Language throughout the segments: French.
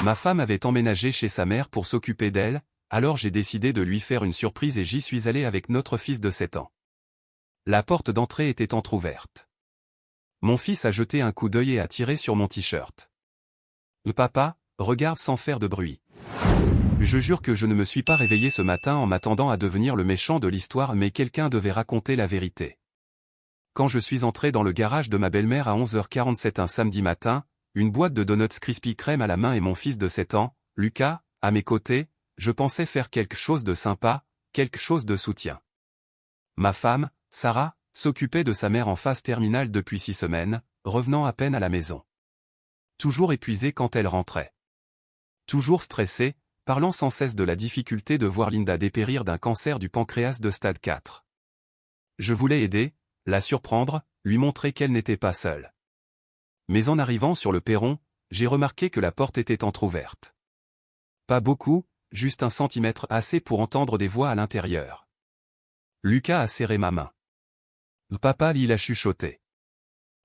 Ma femme avait emménagé chez sa mère pour s'occuper d'elle, alors j'ai décidé de lui faire une surprise et j'y suis allé avec notre fils de 7 ans. La porte d'entrée était entr'ouverte. Mon fils a jeté un coup d'œil et a tiré sur mon t-shirt. Papa, regarde sans faire de bruit. Je jure que je ne me suis pas réveillé ce matin en m'attendant à devenir le méchant de l'histoire, mais quelqu'un devait raconter la vérité. Quand je suis entré dans le garage de ma belle-mère à 11h47 un samedi matin, une boîte de donuts Krispy Kreme à la main et mon fils de 7 ans, Lucas, à mes côtés, je pensais faire quelque chose de sympa, quelque chose de soutien. Ma femme, Sarah, s'occupait de sa mère en phase terminale depuis 6 semaines, revenant à peine à la maison. Toujours épuisée quand elle rentrait. Toujours stressée, parlant sans cesse de la difficulté de voir Linda dépérir d'un cancer du pancréas de stade 4. Je voulais aider, la surprendre, lui montrer qu'elle n'était pas seule. Mais en arrivant sur le perron, j'ai remarqué que la porte était entr'ouverte. Pas beaucoup, juste 1 centimètre assez pour entendre des voix à l'intérieur. Lucas a serré ma main. Papa, il a chuchoté.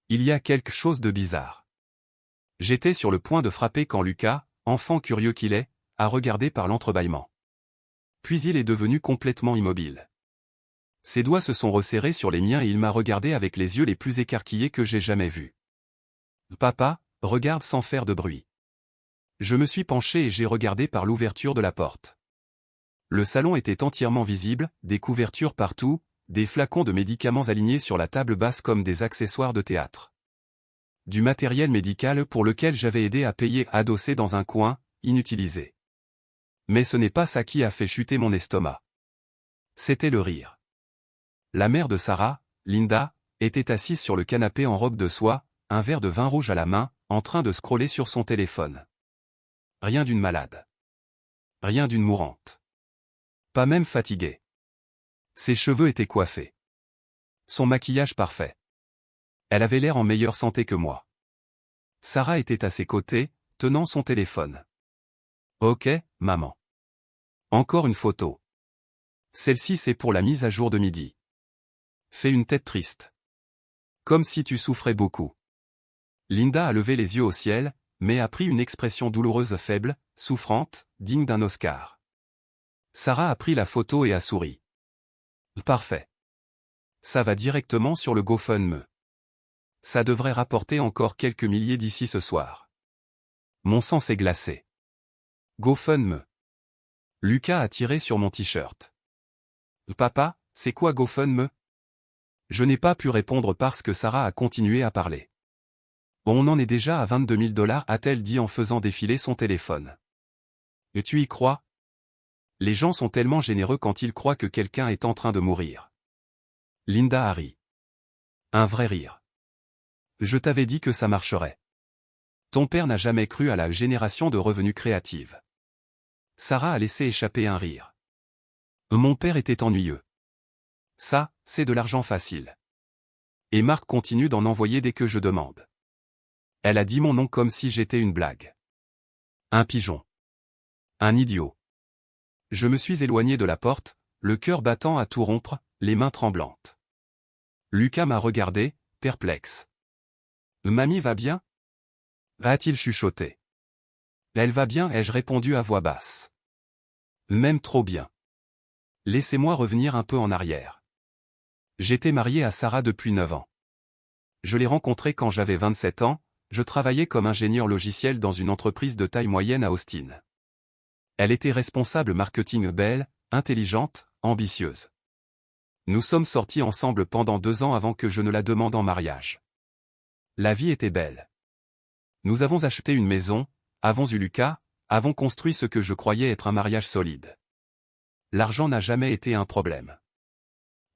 Il y a quelque chose de bizarre. J'étais sur le point de frapper quand Lucas, enfant curieux qu'il est, a regardé par l'entrebâillement. Puis il est devenu complètement immobile. Ses doigts se sont resserrés sur les miens et il m'a regardé avec les yeux les plus écarquillés que j'ai jamais vus. Papa, regarde sans faire de bruit. Je me suis penché et j'ai regardé par l'ouverture de la porte. Le salon était entièrement visible, des couvertures partout, des flacons de médicaments alignés sur la table basse comme des accessoires de théâtre. Du matériel médical pour lequel j'avais aidé à payer adossé dans un coin, inutilisé. Mais ce n'est pas ça qui a fait chuter mon estomac. C'était le rire. La mère de Sarah, Linda, était assise sur le canapé en robe de soie, un verre de vin rouge à la main, en train de scroller sur son téléphone. Rien d'une malade. Rien d'une mourante. Pas même fatiguée. Ses cheveux étaient coiffés. Son maquillage parfait. Elle avait l'air en meilleure santé que moi. Sarah était à ses côtés, tenant son téléphone. Ok, maman. Encore une photo. Celle-ci c'est pour la mise à jour de midi. Fais une tête triste. Comme si tu souffrais beaucoup. Linda a levé les yeux au ciel, mais a pris une expression douloureuse faible, souffrante, digne d'un Oscar. Sarah a pris la photo et a souri. Parfait. Ça va directement sur le GoFundMe. Ça devrait rapporter encore quelques milliers d'ici ce soir. Mon sang s'est glacé. GoFundMe. Lucas a tiré sur mon t-shirt. Papa, c'est quoi GoFundMe? Je n'ai pas pu répondre parce que Sarah a continué à parler. On en est déjà à 22 000 $, a-t-elle dit en faisant défiler son téléphone. Et tu y crois? Les gens sont tellement généreux quand ils croient que quelqu'un est en train de mourir. Linda a ri. Un vrai rire. Je t'avais dit que ça marcherait. Ton père n'a jamais cru à la génération de revenus créative. Sarah a laissé échapper un rire. Mon père était ennuyeux. Ça, c'est de l'argent facile. Et Marc continue d'en envoyer dès que je demande. Elle a dit mon nom comme si j'étais une blague. Un pigeon. Un idiot. Je me suis éloigné de la porte, le cœur battant à tout rompre, les mains tremblantes. Lucas m'a regardé, perplexe. Mamie va bien? A-t-il chuchoté. Elle va bien, ai-je répondu à voix basse. Même trop bien. Laissez-moi revenir un peu en arrière. J'étais marié à Sarah depuis 9 ans. Je l'ai rencontrée quand j'avais 27 ans, je travaillais comme ingénieur logiciel dans une entreprise de taille moyenne à Austin. Elle était responsable marketing belle, intelligente, ambitieuse. Nous sommes sortis ensemble pendant 2 ans avant que je ne la demande en mariage. La vie était belle. Nous avons acheté une maison, avons eu Lucas, avons construit ce que je croyais être un mariage solide. L'argent n'a jamais été un problème.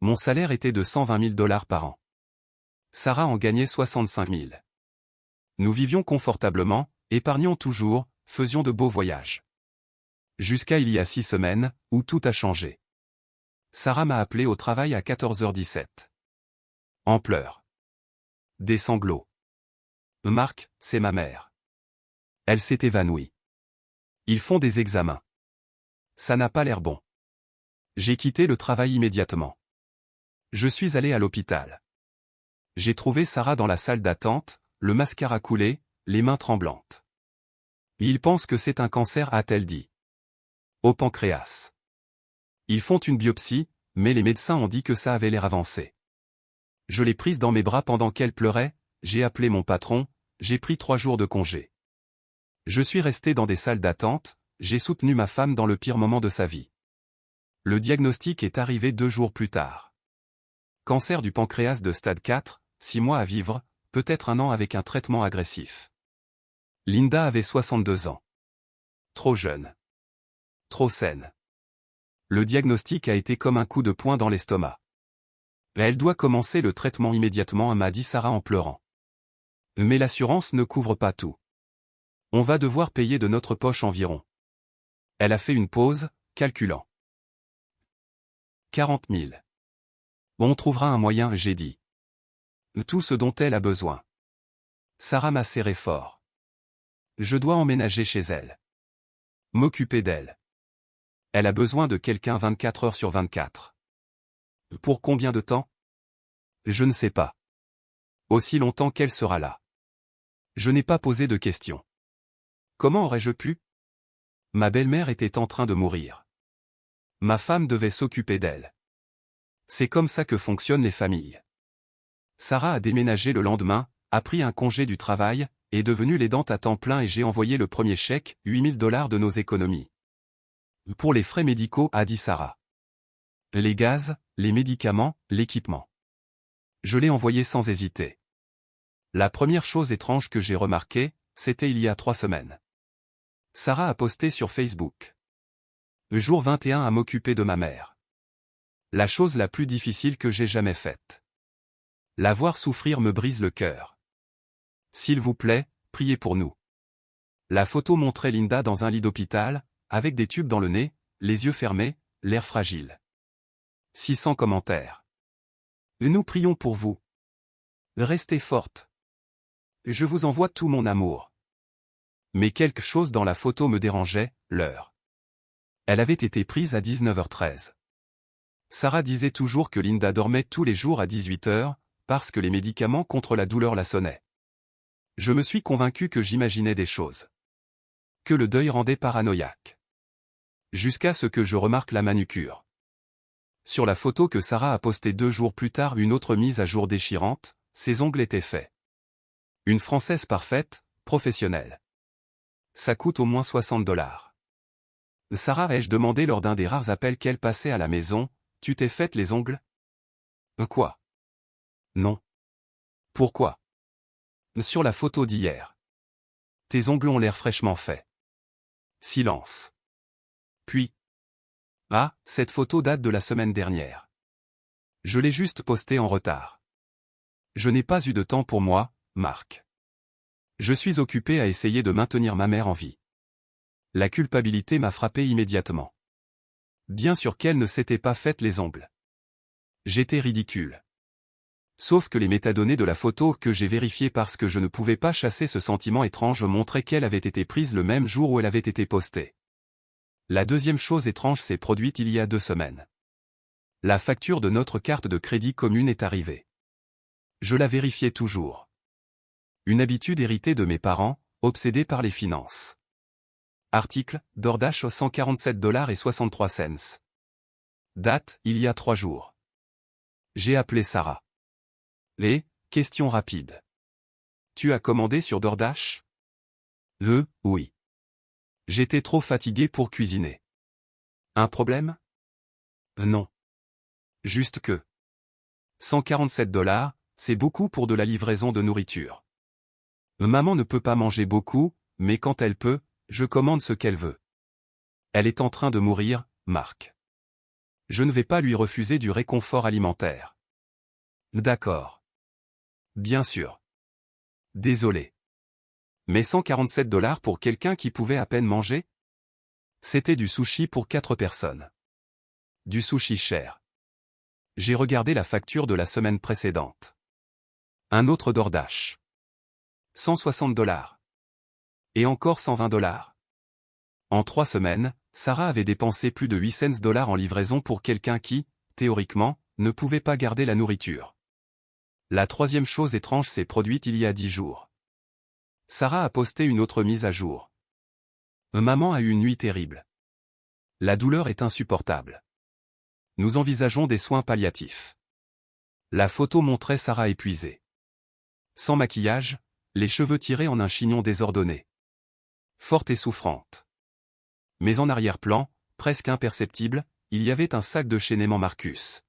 Mon salaire était de 120 000 $ par an. Sarah en gagnait 65 000. Nous vivions confortablement, épargnions toujours, faisions de beaux voyages. Jusqu'à il y a 6 semaines, où tout a changé. Sarah m'a appelé au travail à 14h17. En pleurs. Des sanglots. Marc, c'est ma mère. Elle s'est évanouie. Ils font des examens. Ça n'a pas l'air bon. J'ai quitté le travail immédiatement. Je suis allé à l'hôpital. J'ai trouvé Sarah dans la salle d'attente, le mascara coulé, les mains tremblantes. Ils pensent que c'est un cancer, a-t-elle dit. Au pancréas. Ils font une biopsie, mais les médecins ont dit que ça avait l'air avancé. Je l'ai prise dans mes bras pendant qu'elle pleurait, j'ai appelé mon patron, j'ai pris 3 jours de congé. Je suis resté dans des salles d'attente, j'ai soutenu ma femme dans le pire moment de sa vie. Le diagnostic est arrivé 2 jours plus tard. Cancer du pancréas de stade 4, 6 mois à vivre, peut-être 1 an avec un traitement agressif. Linda avait 62 ans. Trop jeune. Trop saine. Le diagnostic a été comme un coup de poing dans l'estomac. Elle doit commencer le traitement immédiatement, m'a dit Sarah en pleurant. Mais l'assurance ne couvre pas tout. On va devoir payer de notre poche environ. Elle a fait une pause, calculant. 40 000. On trouvera un moyen, j'ai dit. Tout ce dont elle a besoin. Sarah m'a serré fort. Je dois emménager chez elle. M'occuper d'elle. Elle a besoin de quelqu'un 24 heures sur 24. Pour combien de temps? Je ne sais pas. Aussi longtemps qu'elle sera là. Je n'ai pas posé de questions. Comment aurais-je pu? Ma belle-mère était en train de mourir. Ma femme devait s'occuper d'elle. C'est comme ça que fonctionnent les familles. Sarah a déménagé le lendemain, a pris un congé du travail, est devenue l'aidante à temps plein et j'ai envoyé le premier chèque, 8 000 $ de nos économies. Pour les frais médicaux, a dit Sarah. Les gaz, les médicaments, l'équipement. Je l'ai envoyé sans hésiter. La première chose étrange que j'ai remarquée, c'était il y a 3 semaines. Sarah a posté sur Facebook. Jour 21 à m'occuper de ma mère. La chose la plus difficile que j'ai jamais faite. La voir souffrir me brise le cœur. S'il vous plaît, priez pour nous. La photo montrait Linda dans un lit d'hôpital, avec des tubes dans le nez, les yeux fermés, l'air fragile. 600 commentaires. Nous prions pour vous. Restez forte. Je vous envoie tout mon amour. Mais quelque chose dans la photo me dérangeait, l'heure. Elle avait été prise à 19h13. Sarah disait toujours que Linda dormait tous les jours à 18h, parce que les médicaments contre la douleur la sonnaient. Je me suis convaincu que j'imaginais des choses. Que le deuil rendait paranoïaque. Jusqu'à ce que je remarque la manucure. Sur la photo que Sarah a postée 2 jours plus tard, une autre mise à jour déchirante, ses ongles étaient faits. Une Française parfaite, professionnelle. Ça coûte au moins 60 $. Sarah, ai-je demandé lors d'un des rares appels qu'elle passait à la maison, tu t'es faite les ongles? Quoi? Non. Pourquoi? Sur la photo d'hier. Tes ongles ont l'air fraîchement faits. Silence. Puis. Ah, cette photo date de la semaine dernière. Je l'ai juste postée en retard. Je n'ai pas eu de temps pour moi, Marc. Je suis occupé à essayer de maintenir ma mère en vie. La culpabilité m'a frappé immédiatement. Bien sûr qu'elle ne s'était pas faite les ongles. J'étais ridicule. Sauf que les métadonnées de la photo que j'ai vérifiées parce que je ne pouvais pas chasser ce sentiment étrange montraient qu'elle avait été prise le même jour où elle avait été postée. La deuxième chose étrange s'est produite il y a 2 semaines. La facture de notre carte de crédit commune est arrivée. Je la vérifiais toujours. Une habitude héritée de mes parents, obsédés par les finances. Article, DoorDash 147,63 $. Date, il y a 3 jours. J'ai appelé Sarah. Question rapide. Tu as commandé sur DoorDash? Oui. J'étais trop fatigué pour cuisiner. Un problème? Non. Juste que. 147 $, c'est beaucoup pour de la livraison de nourriture. Maman ne peut pas manger beaucoup, mais quand elle peut, je commande ce qu'elle veut. Elle est en train de mourir, Marc. Je ne vais pas lui refuser du réconfort alimentaire. D'accord. Bien sûr. Désolé. Mais 147 $ pour quelqu'un qui pouvait à peine manger? C'était du sushi pour 4 personnes. Du sushi cher. J'ai regardé la facture de la semaine précédente. Un autre DoorDash. 160 $. Et encore 120 $. En 3 semaines, Sarah avait dépensé plus de 800 $ en livraison pour quelqu'un qui, théoriquement, ne pouvait pas garder la nourriture. La troisième chose étrange s'est produite il y a 10 jours. Sarah a posté une autre mise à jour. Maman a eu une nuit terrible. La douleur est insupportable. Nous envisageons des soins palliatifs. La photo montrait Sarah épuisée. Sans maquillage, les cheveux tirés en un chignon désordonné. Forte et souffrante. Mais en arrière-plan, presque imperceptible, il y avait un sac de chez Neiman Marcus.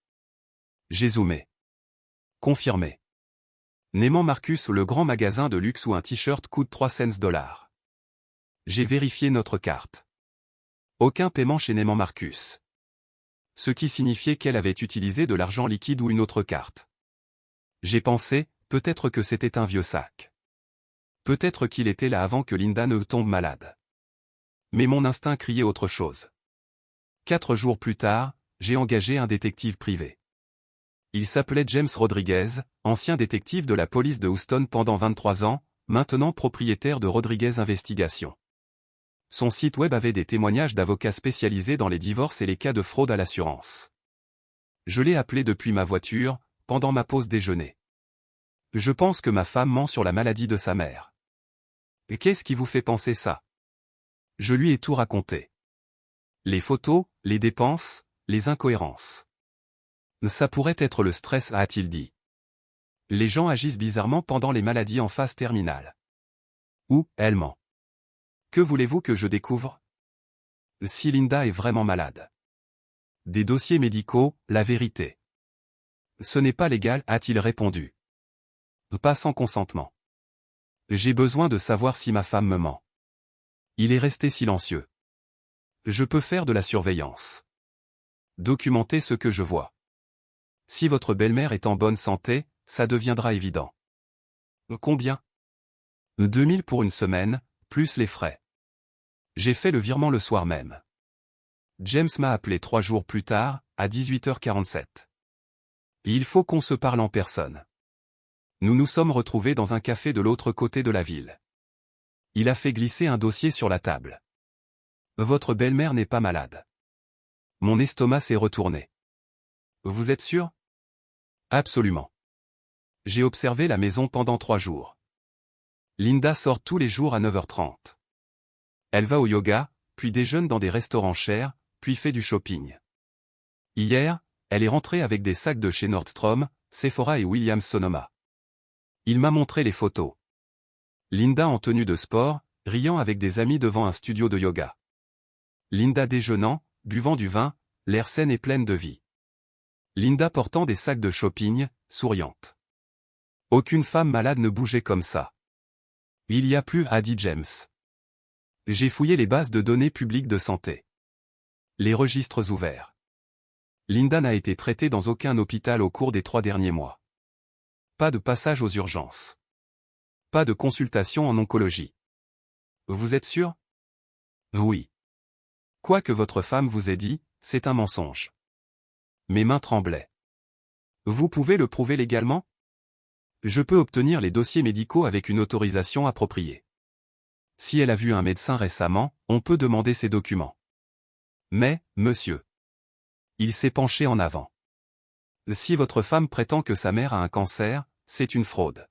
J'ai zoomé. Confirmé. Neiman Marcus, le grand magasin de luxe où un t-shirt coûte 300 $. J'ai vérifié notre carte. Aucun paiement chez Neiman Marcus. Ce qui signifiait qu'elle avait utilisé de l'argent liquide ou une autre carte. J'ai pensé, peut-être que c'était un vieux sac. Peut-être qu'il était là avant que Linda ne tombe malade. Mais mon instinct criait autre chose. 4 jours plus tard, j'ai engagé un détective privé. Il s'appelait James Rodriguez, ancien détective de la police de Houston pendant 23 ans, maintenant propriétaire de Rodriguez Investigation. Son site web avait des témoignages d'avocats spécialisés dans les divorces et les cas de fraude à l'assurance. Je l'ai appelé depuis ma voiture, pendant ma pause déjeuner. Je pense que ma femme ment sur la maladie de sa mère. Et qu'est-ce qui vous fait penser ça? Je lui ai tout raconté. Les photos, les dépenses, les incohérences. Ça pourrait être le stress, a-t-il dit. Les gens agissent bizarrement pendant les maladies en phase terminale. Ou, elle ment. Que voulez-vous que je découvre? Si Linda est vraiment malade. Des dossiers médicaux, la vérité. Ce n'est pas légal, a-t-il répondu. Pas sans consentement. J'ai besoin de savoir si ma femme me ment. Il est resté silencieux. Je peux faire de la surveillance. Documenter ce que je vois. Si votre belle-mère est en bonne santé, ça deviendra évident. Combien? 2000 pour une semaine, plus les frais. J'ai fait le virement le soir même. James m'a appelé 3 jours plus tard, à 18h47. Il faut qu'on se parle en personne. Nous nous sommes retrouvés dans un café de l'autre côté de la ville. Il a fait glisser un dossier sur la table. Votre belle-mère n'est pas malade. Mon estomac s'est retourné. Vous êtes sûr? Absolument. J'ai observé la maison pendant 3 jours. Linda sort tous les jours à 9h30. Elle va au yoga, puis déjeune dans des restaurants chers, puis fait du shopping. Hier, elle est rentrée avec des sacs de chez Nordstrom, Sephora et Williams-Sonoma. Il m'a montré les photos. Linda en tenue de sport, riant avec des amis devant un studio de yoga. Linda déjeunant, buvant du vin, l'air saine et pleine de vie. Linda portant des sacs de shopping, souriante. Aucune femme malade ne bougeait comme ça. Il y a plus, a dit James. J'ai fouillé les bases de données publiques de santé. Les registres ouverts. Linda n'a été traitée dans aucun hôpital au cours des 3 derniers mois. Pas de passage aux urgences. Pas de consultation en oncologie. Vous êtes sûr? Oui. Quoi que votre femme vous ait dit, c'est un mensonge. Mes mains tremblaient. Vous pouvez le prouver légalement? Je peux obtenir les dossiers médicaux avec une autorisation appropriée. Si elle a vu un médecin récemment, on peut demander ces documents. Mais, monsieur. Il s'est penché en avant. Si votre femme prétend que sa mère a un cancer, c'est une fraude.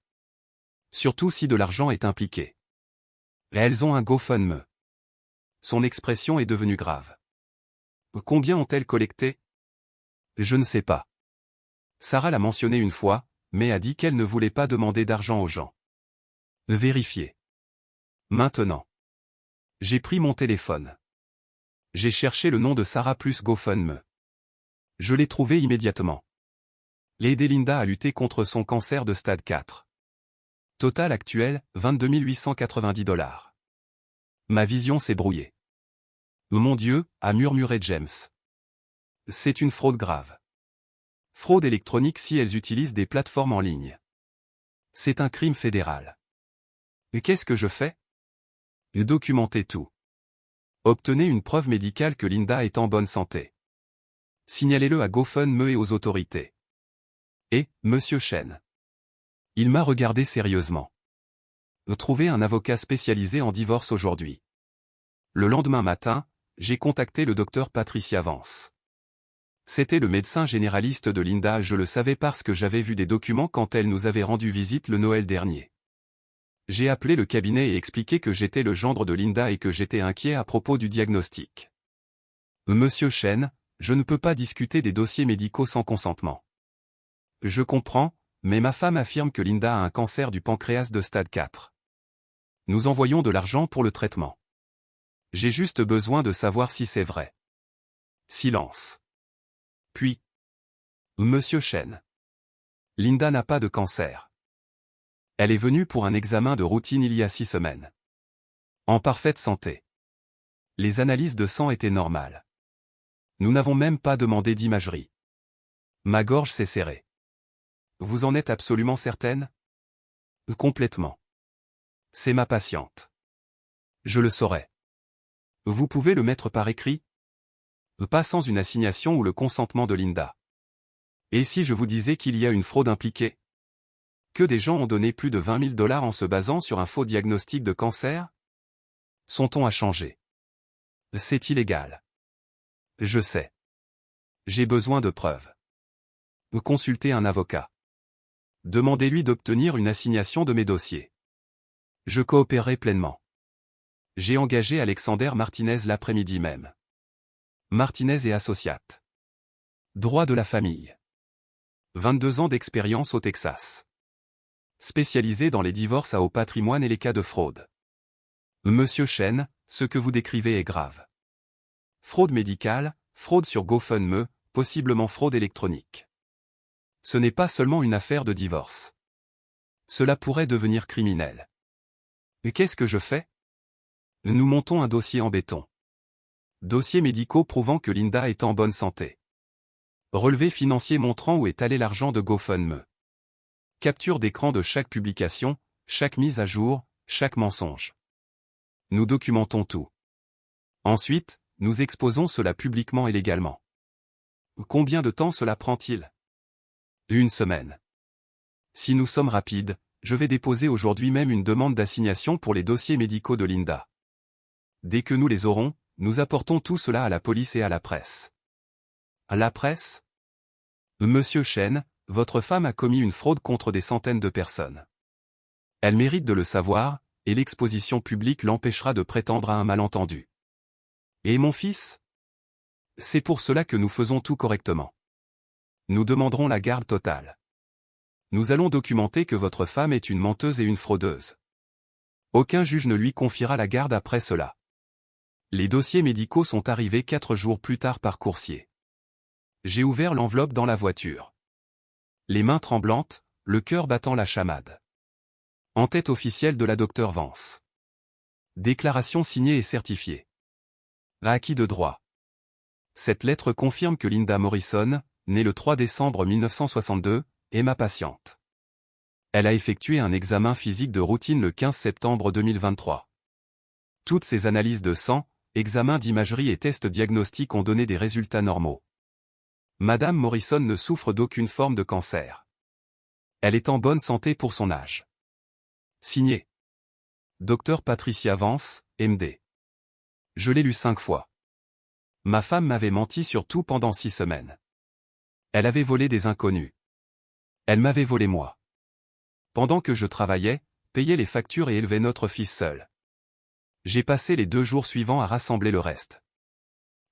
Surtout si de l'argent est impliqué. Elles ont un GoFundMe. Son expression est devenue grave. Combien ont-elles collecté? Je ne sais pas. Sarah l'a mentionné une fois, mais a dit qu'elle ne voulait pas demander d'argent aux gens. Vérifiez. Maintenant. J'ai pris mon téléphone. J'ai cherché le nom de Sarah plus GoFundMe. Je l'ai trouvé immédiatement. Aider Linda à lutter contre son cancer de stade 4. Total actuel, 22 890 $. Ma vision s'est brouillée. Mon Dieu, a murmuré James. C'est une fraude grave. Fraude électronique si elles utilisent des plateformes en ligne. C'est un crime fédéral. Et qu'est-ce que je fais? Documentez tout. Obtenez une preuve médicale que Linda est en bonne santé. Signalez-le à GoFundMe et aux autorités. Et, Monsieur Chen. Il m'a regardé sérieusement. Trouvez un avocat spécialisé en divorce aujourd'hui. Le lendemain matin, j'ai contacté le docteur Patricia Vance. C'était le médecin généraliste de Linda, je le savais parce que j'avais vu des documents quand elle nous avait rendu visite le Noël dernier. J'ai appelé le cabinet et expliqué que j'étais le gendre de Linda et que j'étais inquiet à propos du diagnostic. Monsieur Chen, je ne peux pas discuter des dossiers médicaux sans consentement. Je comprends, mais ma femme affirme que Linda a un cancer du pancréas de stade 4. Nous envoyons de l'argent pour le traitement. J'ai juste besoin de savoir si c'est vrai. Silence. Puis. Monsieur Chen. Linda n'a pas de cancer. Elle est venue pour un examen de routine il y a 6 semaines. En parfaite santé. Les analyses de sang étaient normales. Nous n'avons même pas demandé d'imagerie. Ma gorge s'est serrée. Vous en êtes absolument certaine? Complètement. C'est ma patiente. Je le saurai. Vous pouvez le mettre par écrit? Pas sans une assignation ou le consentement de Linda. Et si je vous disais qu'il y a une fraude impliquée? Que des gens ont donné plus de 20 000 $ en se basant sur un faux diagnostic de cancer? Son ton a changé. C'est illégal. Je sais. J'ai besoin de preuves. Consultez un avocat. Demandez-lui d'obtenir une assignation de mes dossiers. Je coopérerai pleinement. J'ai engagé Alexander Martinez l'après-midi même. Martinez et Associates. Droit de la famille. 22 ans d'expérience au Texas. Spécialisé dans les divorces à haut patrimoine et les cas de fraude. Monsieur Chen, ce que vous décrivez est grave. Fraude médicale, fraude sur GoFundMe, possiblement fraude électronique. Ce n'est pas seulement une affaire de divorce. Cela pourrait devenir criminel. Mais qu'est-ce que je fais? Nous montons un dossier en béton. Dossiers médicaux prouvant que Linda est en bonne santé. Relevé financier montrant où est allé l'argent de GoFundMe. Capture d'écran de chaque publication, chaque mise à jour, chaque mensonge. Nous documentons tout. Ensuite, nous exposons cela publiquement et légalement. Combien de temps cela prend-il? 1 semaine. Si nous sommes rapides, je vais déposer aujourd'hui même une demande d'assignation pour les dossiers médicaux de Linda. Dès que nous les aurons, nous apportons tout cela à la police et à la presse. À la presse? Monsieur Chen, votre femme a commis une fraude contre des centaines de personnes. Elle mérite de le savoir, et l'exposition publique l'empêchera de prétendre à un malentendu. Et mon fils? C'est pour cela que nous faisons tout correctement. Nous demanderons la garde totale. Nous allons documenter que votre femme est une menteuse et une fraudeuse. Aucun juge ne lui confiera la garde après cela. Les dossiers médicaux sont arrivés 4 jours plus tard par coursier. J'ai ouvert l'enveloppe dans la voiture. Les mains tremblantes, le cœur battant la chamade. En tête officielle de la Dr Vance. Déclaration signée et certifiée. À acquis de droit. Cette lettre confirme que Linda Morrison, née le 3 décembre 1962, est ma patiente. Elle a effectué un examen physique de routine le 15 septembre 2023. Toutes ses analyses de sang, examens d'imagerie et tests diagnostiques ont donné des résultats normaux. Madame Morrison ne souffre d'aucune forme de cancer. Elle est en bonne santé pour son âge. Signé. Dr Patricia Vance, MD. Je l'ai lu 5 fois. Ma femme m'avait menti sur tout pendant 6 semaines. Elle avait volé des inconnus. Elle m'avait volé moi. Pendant que je travaillais, payais les factures et élevais notre fils seul. J'ai passé les 2 jours suivants à rassembler le reste.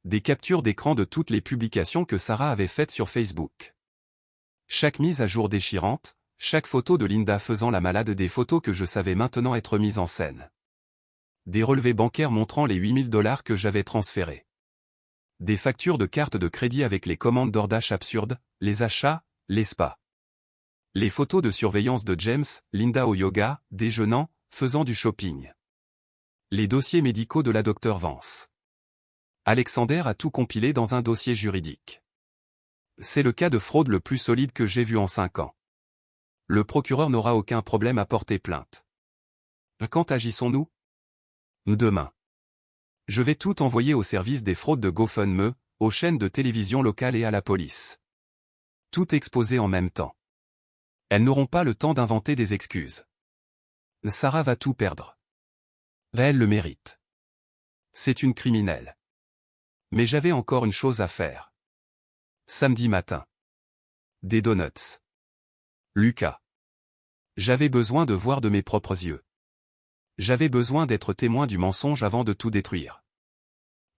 Des captures d'écran de toutes les publications que Sarah avait faites sur Facebook. Chaque mise à jour déchirante, chaque photo de Linda faisant la malade, des photos que je savais maintenant être mises en scène. Des relevés bancaires montrant les 8 000 $ que j'avais transférés. Des factures de cartes de crédit avec les commandes d'ordage absurdes, les achats, les spas. Les photos de surveillance de James, Linda au yoga, déjeunant, faisant du shopping. Les dossiers médicaux de la Dr Vance. Alexander a tout compilé dans un dossier juridique. C'est le cas de fraude le plus solide que j'ai vu en 5 ans. Le procureur n'aura aucun problème à porter plainte. Quand agissons-nous? Demain. Je vais tout envoyer au service des fraudes de GoFundMe, aux chaînes de télévision locales et à la police. Tout exposé en même temps. Elles n'auront pas le temps d'inventer des excuses. Sarah va tout perdre. Elle le mérite. C'est une criminelle. Mais j'avais encore une chose à faire. Samedi matin. Des donuts. Lucas. J'avais besoin de voir de mes propres yeux. J'avais besoin d'être témoin du mensonge avant de tout détruire.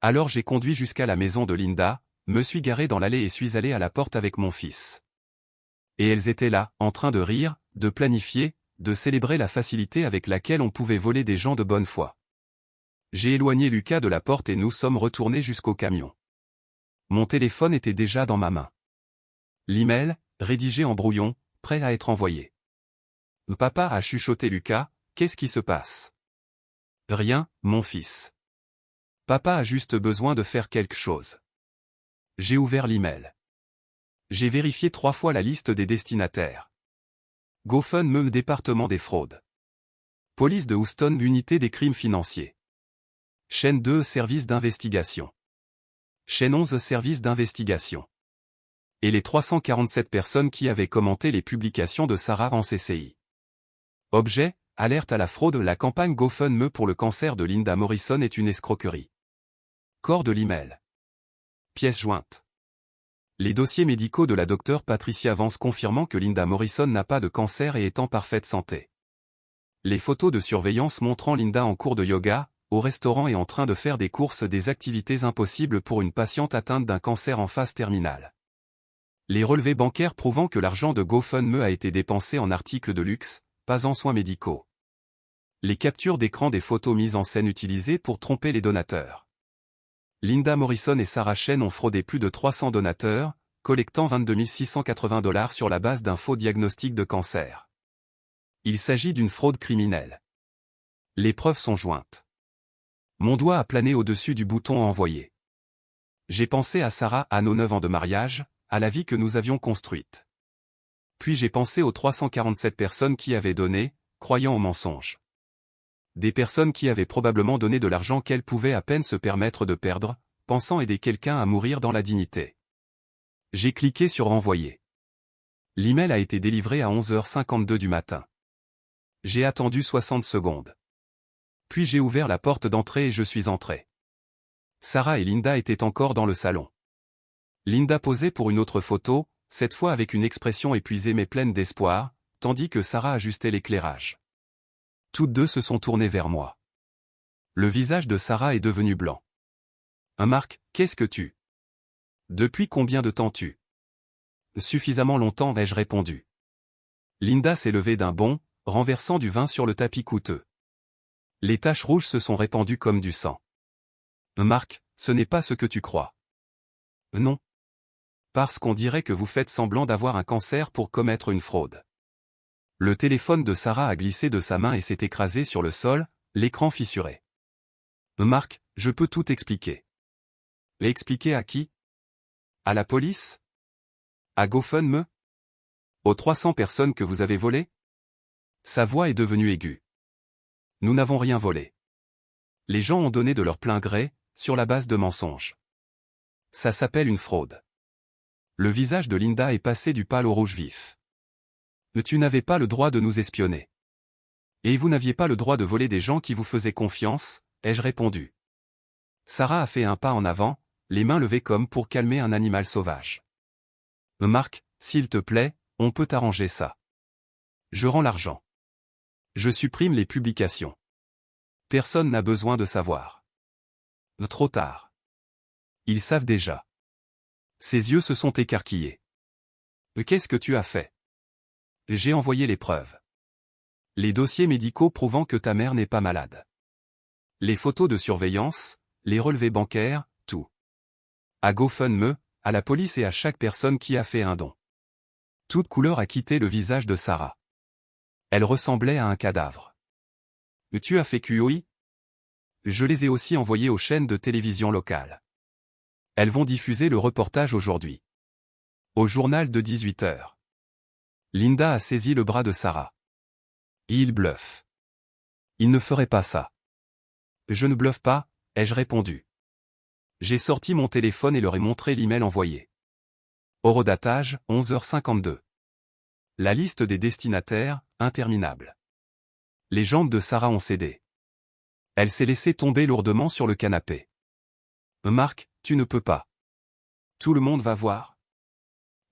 Alors j'ai conduit jusqu'à la maison de Linda, me suis garé dans l'allée et suis allé à la porte avec mon fils. Et elles étaient là, en train de rire, de planifier, de célébrer la facilité avec laquelle on pouvait voler des gens de bonne foi. J'ai éloigné Lucas de la porte et nous sommes retournés jusqu'au camion. Mon téléphone était déjà dans ma main. L'email, rédigé en brouillon, prêt à être envoyé. Papa, a chuchoté Lucas, qu'est-ce qui se passe? Rien, mon fils. Papa a juste besoin de faire quelque chose. J'ai ouvert l'email. J'ai vérifié 3 fois la liste des destinataires. GoFundMe, département des fraudes. Police de Houston, unité des crimes financiers. Chaîne 2, service d'investigation. Chaîne 11, service d'investigation. Et les 347 personnes qui avaient commenté les publications de Sarah en CCI. Objet, alerte à la fraude, la campagne GoFundMe pour le cancer de Linda Morrison est une escroquerie. Corps de l'email. Pièce jointe. Les dossiers médicaux de la docteure Patricia Vance confirmant que Linda Morrison n'a pas de cancer et est en parfaite santé. Les photos de surveillance montrant Linda en cours de yoga, au restaurant et en train de faire des courses, des activités impossibles pour une patiente atteinte d'un cancer en phase terminale. Les relevés bancaires prouvant que l'argent de GoFundMe a été dépensé en articles de luxe, pas en soins médicaux. Les captures d'écran des photos mises en scène utilisées pour tromper les donateurs. Linda Morrison et Sarah Chen ont fraudé plus de 300 donateurs, collectant $22 680 sur la base d'un faux diagnostic de cancer. Il s'agit d'une fraude criminelle. Les preuves sont jointes. Mon doigt a plané au-dessus du bouton envoyer. J'ai pensé à Sarah, à nos 9 ans de mariage, à la vie que nous avions construite. Puis j'ai pensé aux 347 personnes qui avaient donné, croyant au mensonge. Des personnes qui avaient probablement donné de l'argent qu'elles pouvaient à peine se permettre de perdre, pensant aider quelqu'un à mourir dans la dignité. J'ai cliqué sur envoyer. L'email a été délivré à 11h52 du matin. J'ai attendu 60 secondes. Puis j'ai ouvert la porte d'entrée et je suis entré. Sarah et Linda étaient encore dans le salon. Linda posait pour une autre photo, cette fois avec une expression épuisée mais pleine d'espoir, tandis que Sarah ajustait l'éclairage. Toutes deux se sont tournées vers moi. Le visage de Sarah est devenu blanc. Marc, qu'est-ce que tu? Depuis combien de temps tu? Suffisamment longtemps, ai-je répondu. Linda s'est levée d'un bond, renversant du vin sur le tapis coûteux. Les taches rouges se sont répandues comme du sang. Marc, ce n'est pas ce que tu crois. Non. Parce qu'on dirait que vous faites semblant d'avoir un cancer pour commettre une fraude. Le téléphone de Sarah a glissé de sa main et s'est écrasé sur le sol, l'écran fissuré. Marc, je peux tout expliquer. Expliquer à qui? À la police? À GoFundMe? Aux 300 personnes que vous avez volées? Sa voix est devenue aiguë. Nous n'avons rien volé. Les gens ont donné de leur plein gré, sur la base de mensonges. Ça s'appelle une fraude. Le visage de Linda est passé du pâle au rouge vif. Tu n'avais pas le droit de nous espionner. Et vous n'aviez pas le droit de voler des gens qui vous faisaient confiance, ai-je répondu. Sarah a fait un pas en avant, les mains levées comme pour calmer un animal sauvage. Marc, s'il te plaît, on peut arranger ça. Je rends l'argent. Je supprime les publications. Personne n'a besoin de savoir. Trop tard. Ils savent déjà. Ses yeux se sont écarquillés. Qu'est-ce que tu as fait? J'ai envoyé les preuves. Les dossiers médicaux prouvant que ta mère n'est pas malade. Les photos de surveillance, les relevés bancaires, tout. À GoFundMe, à la police et à chaque personne qui a fait un don. Toute couleur a quitté le visage de Sarah. Elle ressemblait à un cadavre. Tu as fait QOI? Je les ai aussi envoyés aux chaînes de télévision locales. Elles vont diffuser le reportage aujourd'hui. Au journal de 18h. Linda a saisi le bras de Sarah. Il bluffe. Il ne ferait pas ça. Je ne bluffe pas, ai-je répondu. J'ai sorti mon téléphone et leur ai montré l'email envoyé. Horodatage, 11h52. La liste des destinataires, interminable. Les jambes de Sarah ont cédé. Elle s'est laissée tomber lourdement sur le canapé. Marc, tu ne peux pas. Tout le monde va voir.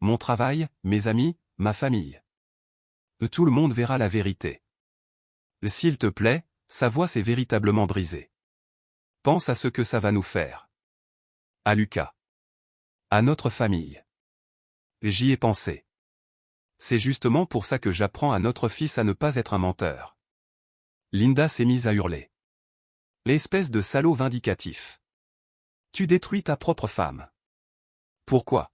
Mon travail, mes amis, ma famille. Tout le monde verra la vérité. S'il te plaît, sa voix s'est véritablement brisée. Pense à ce que ça va nous faire. À Lucas. À notre famille. J'y ai pensé. C'est justement pour ça que j'apprends à notre fils à ne pas être un menteur. Linda s'est mise à hurler. L'espèce de salaud vindicatif. Tu détruis ta propre femme. Pourquoi?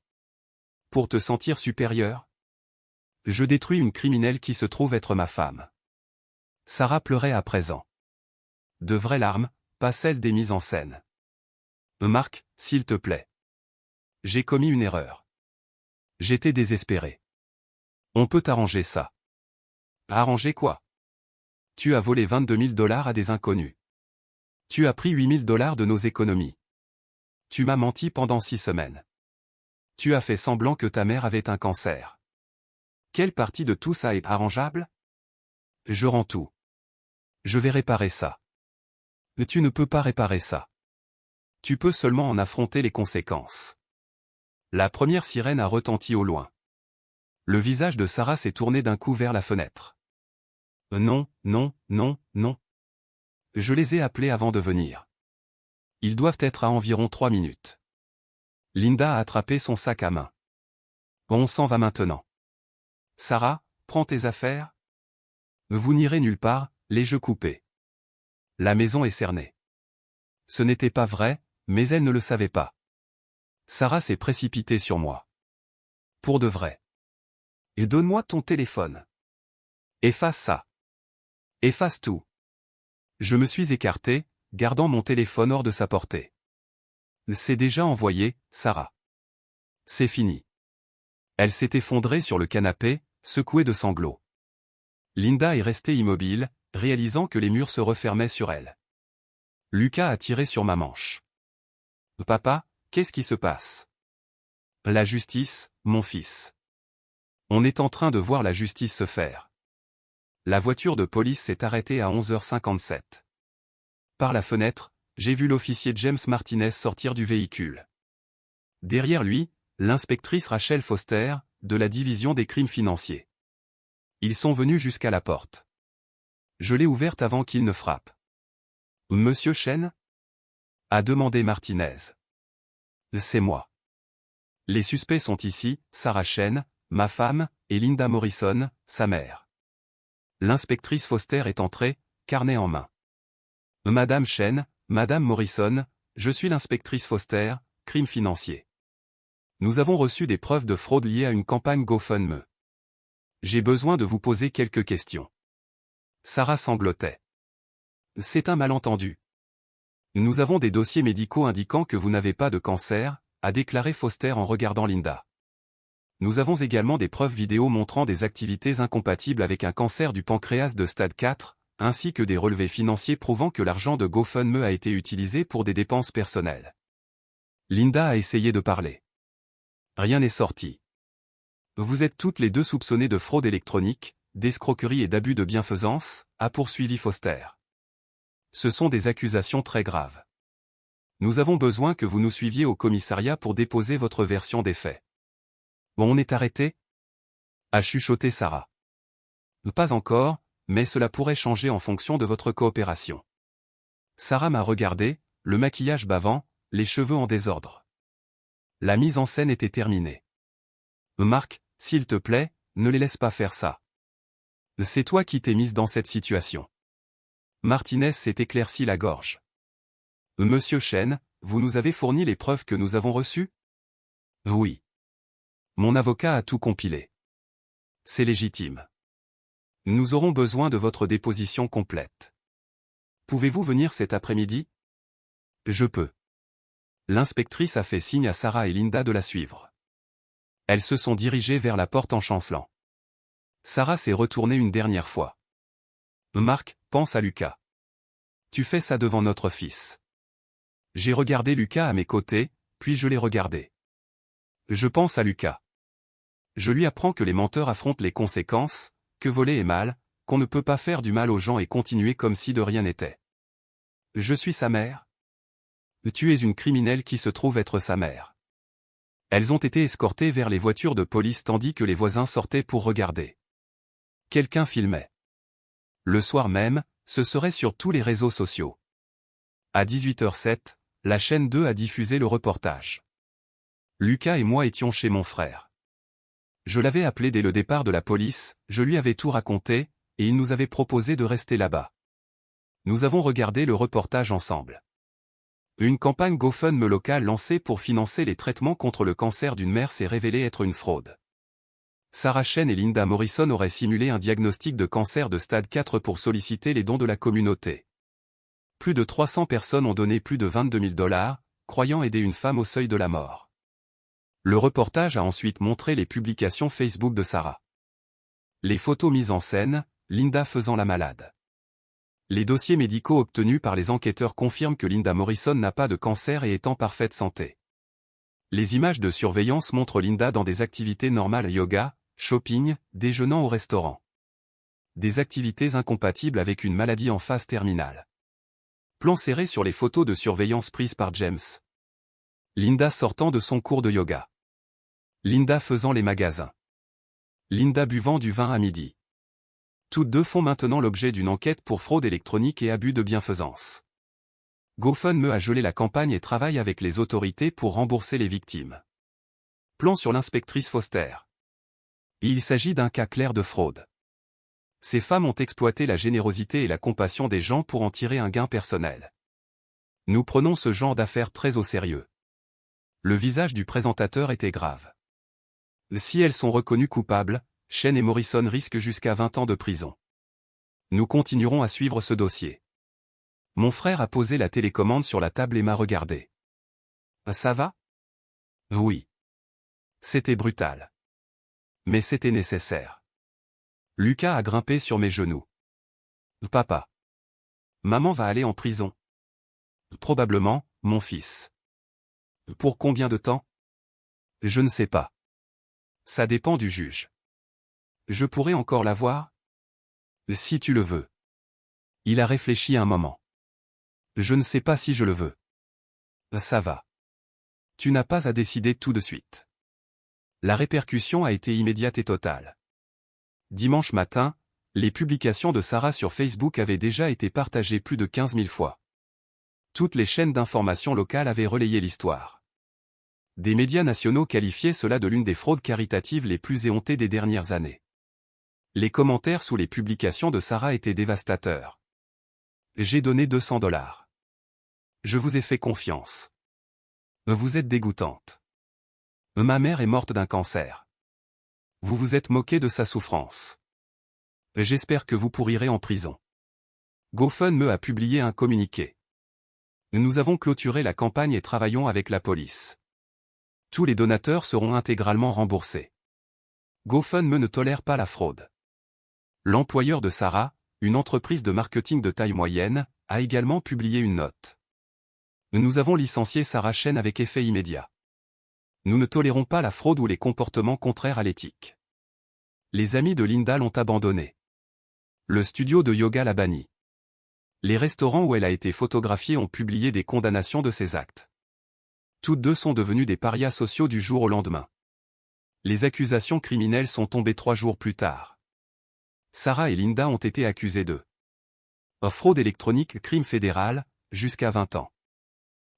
Pour te sentir supérieur? Je détruis une criminelle qui se trouve être ma femme. Sarah pleurait à présent. De vraies larmes, pas celles des mises en scène. Marc, s'il te plaît. J'ai commis une erreur. J'étais désespéré. On peut arranger ça. Arranger quoi? Tu as volé 22 000 $ à des inconnus. Tu as pris 8 000 $ de nos économies. Tu m'as menti pendant 6 semaines. Tu as fait semblant que ta mère avait un cancer. Quelle partie de tout ça est arrangeable? Je rends tout. Je vais réparer ça. Tu ne peux pas réparer ça. Tu peux seulement en affronter les conséquences. La première sirène a retenti au loin. Le visage de Sarah s'est tourné d'un coup vers la fenêtre. Non, non, non, non. Je les ai appelés avant de venir. Ils doivent être à environ 3 minutes. Linda a attrapé son sac à main. On s'en va maintenant. Sarah, prends tes affaires. Vous n'irez nulle part, les jeux coupés. La maison est cernée. Ce n'était pas vrai, mais elle ne le savait pas. Sarah s'est précipitée sur moi. Pour de vrai. Et donne-moi ton téléphone. Efface ça. Efface tout. Je me suis écarté, gardant mon téléphone hors de sa portée. C'est déjà envoyé, Sarah. C'est fini. Elle s'est effondrée sur le canapé, secouée de sanglots. Linda est restée immobile, réalisant que les murs se refermaient sur elle. Lucas a tiré sur ma manche. Papa, qu'est-ce qui se passe? La justice, mon fils. On est en train de voir la justice se faire. La voiture de police s'est arrêtée à 11h57. Par la fenêtre, j'ai vu l'officier James Martinez sortir du véhicule. Derrière lui, l'inspectrice Rachel Foster, de la division des crimes financiers. Ils sont venus jusqu'à la porte. Je l'ai ouverte avant qu'ils ne frappent. Monsieur Chen? A demandé Martinez. C'est moi. Les suspects sont ici, Sarah Chen, ma femme, et Linda Morrison, sa mère. L'inspectrice Foster est entrée, carnet en main. Madame Chen, Madame Morrison, je suis l'inspectrice Foster, crime financier. Nous avons reçu des preuves de fraude liées à une campagne GoFundMe. J'ai besoin de vous poser quelques questions. Sarah sanglotait. C'est un malentendu. Nous avons des dossiers médicaux indiquant que vous n'avez pas de cancer, a déclaré Foster en regardant Linda. Nous avons également des preuves vidéo montrant des activités incompatibles avec un cancer du pancréas de stade 4, ainsi que des relevés financiers prouvant que l'argent de GoFundMe a été utilisé pour des dépenses personnelles. Linda a essayé de parler. Rien n'est sorti. Vous êtes toutes les deux soupçonnées de fraude électronique, d'escroquerie et d'abus de bienfaisance, a poursuivi Foster. Ce sont des accusations très graves. Nous avons besoin que vous nous suiviez au commissariat pour déposer votre version des faits. On est arrêté? A chuchoté Sarah. Pas encore, mais cela pourrait changer en fonction de votre coopération. Sarah m'a regardé, le maquillage bavant, les cheveux en désordre. La mise en scène était terminée. Marc, s'il te plaît, ne les laisse pas faire ça. C'est toi qui t'es mise dans cette situation. Martinez s'est éclairci la gorge. Monsieur Chen, vous nous avez fourni les preuves que nous avons reçues? Oui. Mon avocat a tout compilé. C'est légitime. Nous aurons besoin de votre déposition complète. Pouvez-vous venir cet après-midi? Je peux. L'inspectrice a fait signe à Sarah et Linda de la suivre. Elles se sont dirigées vers la porte en chancelant. Sarah s'est retournée une dernière fois. Marc, pense à Lucas. Tu fais ça devant notre fils. J'ai regardé Lucas à mes côtés, puis je l'ai regardé. Je pense à Lucas. Je lui apprends que les menteurs affrontent les conséquences, que voler est mal, qu'on ne peut pas faire du mal aux gens et continuer comme si de rien n'était. Je suis sa mère. Tu es une criminelle qui se trouve être sa mère. Elles ont été escortées vers les voitures de police tandis que les voisins sortaient pour regarder. Quelqu'un filmait. Le soir même, Ce serait sur tous les réseaux sociaux. À 18h07, la chaîne 2 a diffusé le reportage. Lucas et moi étions chez mon frère. Je l'avais appelé dès le départ de la police, je lui avais tout raconté, et il nous avait proposé de rester là-bas. Nous avons regardé le reportage ensemble. Une campagne GoFundMe locale lancée pour financer les traitements contre le cancer d'une mère s'est révélée être une fraude. Sarah Chen et Linda Morrison auraient simulé un diagnostic de cancer de stade 4 pour solliciter les dons de la communauté. Plus de 300 personnes ont donné plus de 22 000 $, croyant aider une femme au seuil de la mort. Le reportage a ensuite montré les publications Facebook de Sarah. Les photos mises en scène, Linda faisant la malade. Les dossiers médicaux obtenus par les enquêteurs confirment que Linda Morrison n'a pas de cancer et est en parfaite santé. Les images de surveillance montrent Linda dans des activités normales yoga, shopping, déjeunant au restaurant. Des activités incompatibles avec une maladie en phase terminale. Plan serré sur les photos de surveillance prises par James. Linda sortant de son cours de yoga. Linda faisant les magasins. Linda buvant du vin à midi. Toutes deux font maintenant l'objet d'une enquête pour fraude électronique et abus de bienfaisance. GoFundMe a gelé la campagne et travaille avec les autorités pour rembourser les victimes. Plan sur l'inspectrice Foster. Il s'agit d'un cas clair de fraude. Ces femmes ont exploité la générosité et la compassion des gens pour en tirer un gain personnel. Nous prenons ce genre d'affaires très au sérieux. Le visage du présentateur était grave. Si elles sont reconnues coupables, Chen et Morrison risquent jusqu'à 20 ans de prison. Nous continuerons à suivre ce dossier. Mon frère a posé la télécommande sur la table et m'a regardé. Ça va? Oui. C'était brutal. Mais c'était nécessaire. Lucas a grimpé sur mes genoux. Papa. Maman va aller en prison. Probablement, mon fils. Pour combien de temps? Je ne sais pas. Ça dépend du juge. Je pourrais encore la voir? Si tu le veux. Il a réfléchi un moment. Je ne sais pas si je le veux. Ça va. Tu n'as pas à décider tout de suite. La répercussion a été immédiate et totale. Dimanche matin, les publications de Sarah sur Facebook avaient déjà été partagées plus de 15 000 fois. Toutes les chaînes d'information locales avaient relayé l'histoire. Des médias nationaux qualifiaient cela de l'une des fraudes caritatives les plus éhontées des dernières années. Les commentaires sous les publications de Sarah étaient dévastateurs. J'ai donné 200 $. Je vous ai fait confiance. Vous êtes dégoûtante. Ma mère est morte d'un cancer. Vous vous êtes moqué de sa souffrance. J'espère que vous pourrirez en prison. GoFundMe a publié un communiqué. Nous avons clôturé la campagne et travaillons avec la police. Tous les donateurs seront intégralement remboursés. GoFundMe ne tolère pas la fraude. L'employeur de Sarah, une entreprise de marketing de taille moyenne, a également publié une note. Nous avons licencié Sarah Chen avec effet immédiat. Nous ne tolérons pas la fraude ou les comportements contraires à l'éthique. Les amis de Linda l'ont abandonnée. Le studio de yoga l'a bannie. Les restaurants où elle a été photographiée ont publié des condamnations de ses actes. Toutes deux sont devenues des parias sociaux du jour au lendemain. Les accusations criminelles sont tombées 3 jours plus tard. Sarah et Linda ont été accusées de fraude électronique, crime fédéral, jusqu'à 20 ans.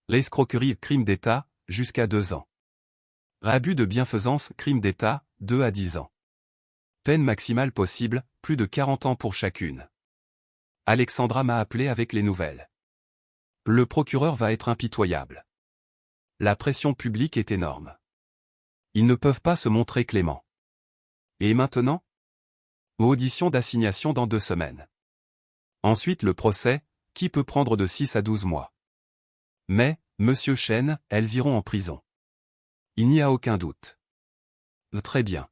L'escroquerie, crime d'État, jusqu'à 2 ans. Abus de bienfaisance, crime d'État, 2 à 10 ans. Peine maximale possible, plus de 40 ans pour chacune. Alexandra m'a appelé avec les nouvelles. Le procureur va être impitoyable. La pression publique est énorme. Ils ne peuvent pas se montrer cléments. Et maintenant? Audition d'assignation dans 2 semaines. Ensuite le procès, qui peut prendre de 6 à 12 mois. Mais, Monsieur Chen, elles iront en prison. Il n'y a aucun doute. Très bien.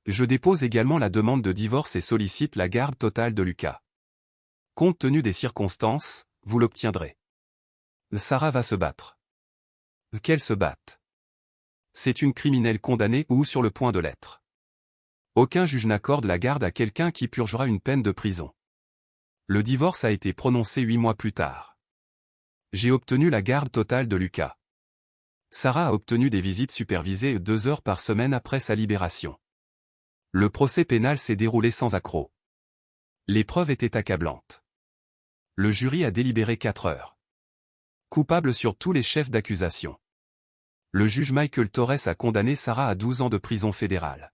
Je dépose également la demande de divorce et sollicite la garde totale de Lucas. Compte tenu des circonstances, vous l'obtiendrez. Sarah va se battre. Qu'elle se batte. C'est une criminelle condamnée ou sur le point de l'être. Aucun juge n'accorde la garde à quelqu'un qui purgera une peine de prison. Le divorce a été prononcé 8 mois plus tard. J'ai obtenu la garde totale de Lucas. Sarah a obtenu des visites supervisées 2 heures par semaine après sa libération. Le procès pénal s'est déroulé sans accroc. Les preuves étaient accablantes. Le jury a délibéré 4 heures. Coupable sur tous les chefs d'accusation. Le juge Michael Torres a condamné Sarah à 12 ans de prison fédérale.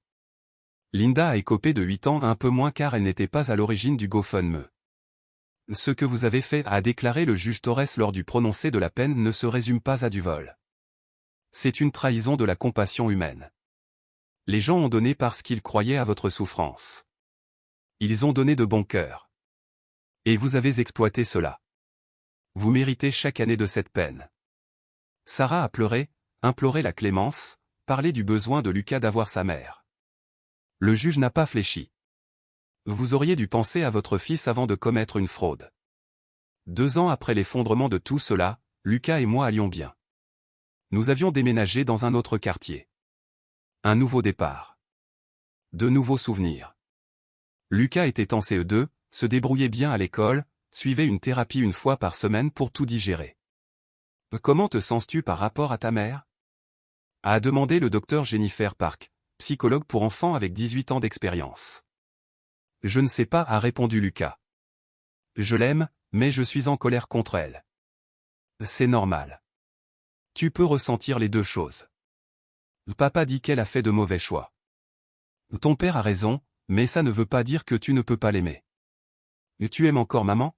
Linda a écopé de 8 ans, un peu moins car elle n'était pas à l'origine du GoFundMe. Ce que vous avez fait, a déclaré le juge Torres lors du prononcé de la peine, ne se résume pas à du vol. C'est une trahison de la compassion humaine. Les gens ont donné parce qu'ils croyaient à votre souffrance. Ils ont donné de bon cœur. Et vous avez exploité cela. Vous méritez chaque année de cette peine. Sarah a pleuré, imploré la clémence, parlé du besoin de Lucas d'avoir sa mère. Le juge n'a pas fléchi. Vous auriez dû penser à votre fils avant de commettre une fraude. 2 ans après l'effondrement de tout cela, Lucas et moi allions bien. Nous avions déménagé dans un autre quartier. Un nouveau départ. De nouveaux souvenirs. Lucas était en CE2, se débrouillait bien à l'école, suivait une thérapie 1 fois par semaine pour tout digérer. Comment te sens-tu par rapport à ta mère? A demandé le docteur Jennifer Park, psychologue pour enfants avec 18 ans d'expérience. Je ne sais pas, a répondu Lucas. Je l'aime, mais je suis en colère contre elle. C'est normal. Tu peux ressentir les deux choses. Papa dit qu'elle a fait de mauvais choix. Ton père a raison, mais ça ne veut pas dire que tu ne peux pas l'aimer. Tu aimes encore maman?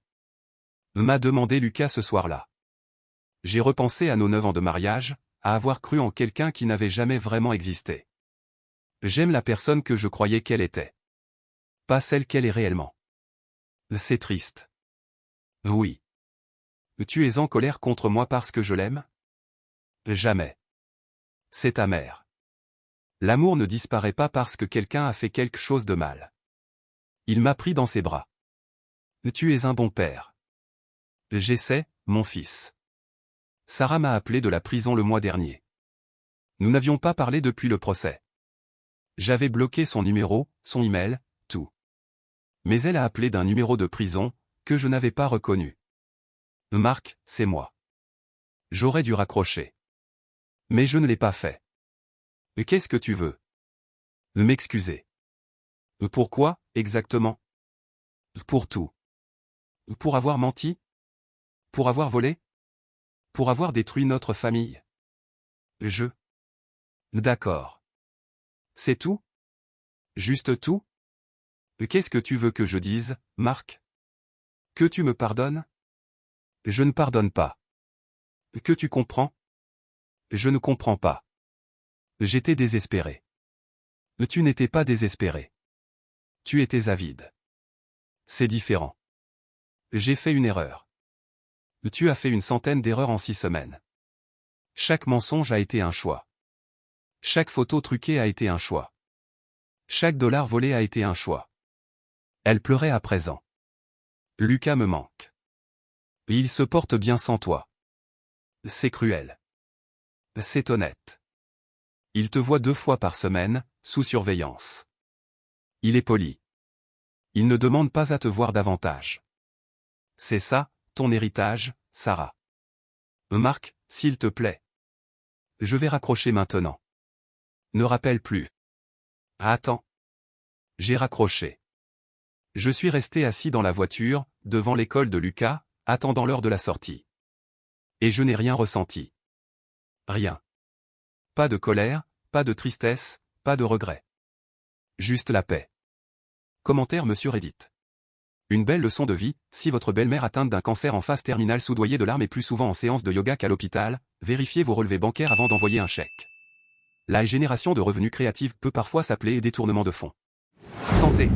M'a demandé Lucas ce soir-là. J'ai repensé à nos 9 ans de mariage, à avoir cru en quelqu'un qui n'avait jamais vraiment existé. J'aime la personne que je croyais qu'elle était. Pas celle qu'elle est réellement. C'est triste. Oui. Tu es en colère contre moi parce que je l'aime? Jamais. C'est ta mère. L'amour ne disparaît pas parce que quelqu'un a fait quelque chose de mal. Il m'a pris dans ses bras. Tu es un bon père. J'essaie, mon fils. Sarah m'a appelé de la prison le mois dernier. Nous n'avions pas parlé depuis le procès. J'avais bloqué son numéro, son email, tout. Mais elle a appelé d'un numéro de prison, que je n'avais pas reconnu. Marc, c'est moi. J'aurais dû raccrocher. Mais je ne l'ai pas fait. Qu'est-ce que tu veux? M'excuser. Pourquoi, exactement? Pour tout. Pour avoir menti? Pour avoir volé? Pour avoir détruit notre famille? D'accord. C'est tout? Juste tout? Qu'est-ce que tu veux que je dise, Marc? Que tu me pardonnes? Je ne pardonne pas. Que tu comprends? Je ne comprends pas. J'étais désespéré. Tu n'étais pas désespéré. Tu étais avide. C'est différent. J'ai fait une erreur. Tu as fait une centaine d'erreurs en 6 semaines. Chaque mensonge a été un choix. Chaque photo truquée a été un choix. Chaque dollar volé a été un choix. Elle pleurait à présent. Lucas me manque. Il se porte bien sans toi. C'est cruel. C'est honnête. Il te voit 2 fois par semaine, sous surveillance. Il est poli. Il ne demande pas à te voir davantage. C'est ça, ton héritage, Sarah. Marc, s'il te plaît. Je vais raccrocher maintenant. Ne rappelle plus. Attends. J'ai raccroché. Je suis resté assis dans la voiture, devant l'école de Lucas, attendant l'heure de la sortie. Et je n'ai rien ressenti. Rien. Pas de colère, pas de tristesse, pas de regret. Juste la paix. Commentaire Monsieur Reddit. Une belle leçon de vie, si votre belle-mère atteinte d'un cancer en phase terminale soudoyée de larmes est plus souvent en séance de yoga qu'à l'hôpital, vérifiez vos relevés bancaires avant d'envoyer un chèque. La génération de revenus créatifs peut parfois s'appeler détournement de fonds. Santé.